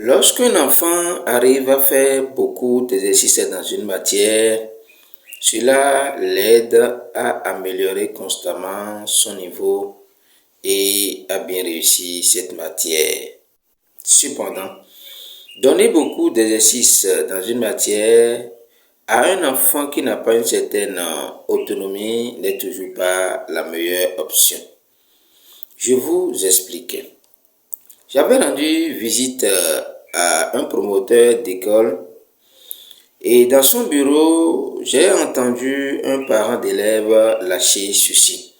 Lorsqu'un enfant arrive à faire beaucoup d'exercices dans une matière, cela l'aide à améliorer constamment son niveau et à bien réussir cette matière. Cependant, donner beaucoup d'exercices dans une matière à un enfant qui n'a pas une certaine autonomie n'est toujours pas la meilleure option. Je vous explique. J'avais rendu visite à un promoteur d'école et dans son bureau, j'ai entendu un parent d'élève lâcher ceci.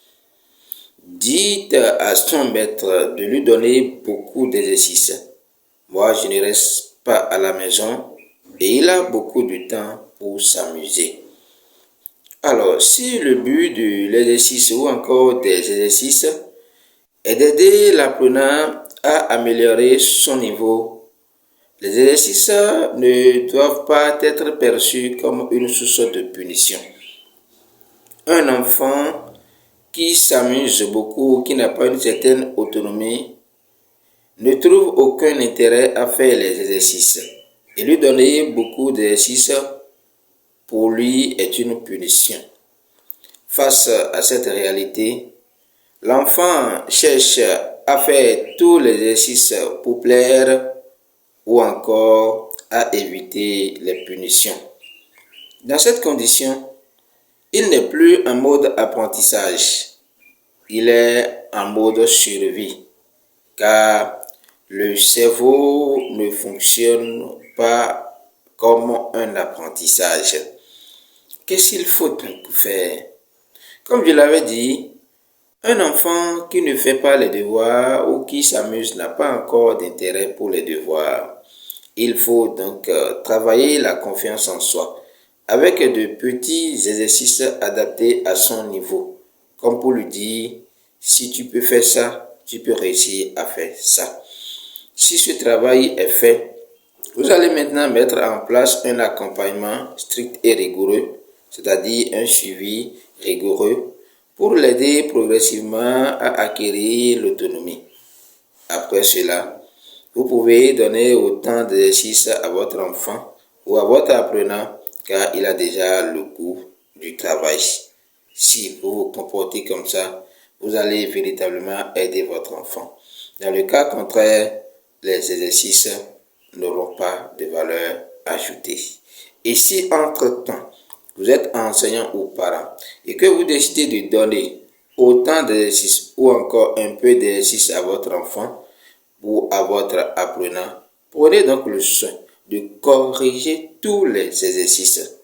Dites à son maître de lui donner beaucoup d'exercices. Moi, je ne reste pas à la maison et il a beaucoup de temps pour s'amuser. Alors, si le but de l'exercice ou encore des exercices est d'aider l'apprenant à améliorer son niveau, les exercices ne doivent pas être perçus comme une source de punition. Un enfant qui s'amuse beaucoup, qui n'a pas une certaine autonomie, ne trouve aucun intérêt à faire les exercices. Et lui donner beaucoup d'exercices, pour lui, est une punition. Face à cette réalité, l'enfant cherche à faire tous les exercices pour plaire ou encore à éviter les punitions. Dans cette condition, il n'est plus en mode apprentissage, il est en mode survie, car le cerveau ne fonctionne pas comme un apprentissage. Qu'est-ce qu'il faut donc faire? Comme je l'avais dit, un enfant qui ne fait pas les devoirs ou qui s'amuse n'a pas encore d'intérêt pour les devoirs. Il faut donc travailler la confiance en soi avec de petits exercices adaptés à son niveau. Comme pour lui dire, si tu peux faire ça, tu peux réussir à faire ça. Si ce travail est fait, vous allez maintenant mettre en place un accompagnement strict et rigoureux, c'est-à-dire un suivi rigoureux pour l'aider progressivement à acquérir l'autonomie. Après cela, vous pouvez donner autant d'exercices à votre enfant ou à votre apprenant car il a déjà le goût du travail. Si vous vous comportez comme ça, vous allez véritablement aider votre enfant. Dans le cas contraire, les exercices n'auront pas de valeur ajoutée. Et si entre-temps, vous êtes enseignant ou parent et que vous décidez de donner autant d'exercices ou encore un peu d'exercices à votre enfant ou à votre apprenant, prenez donc le soin de corriger tous les exercices.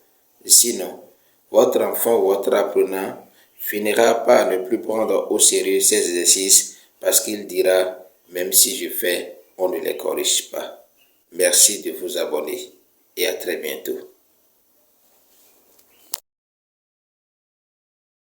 Sinon, votre enfant ou votre apprenant finira par ne plus prendre au sérieux ces exercices parce qu'il dira, même si je fais, on ne les corrige pas. Merci de vous abonner et à très bientôt.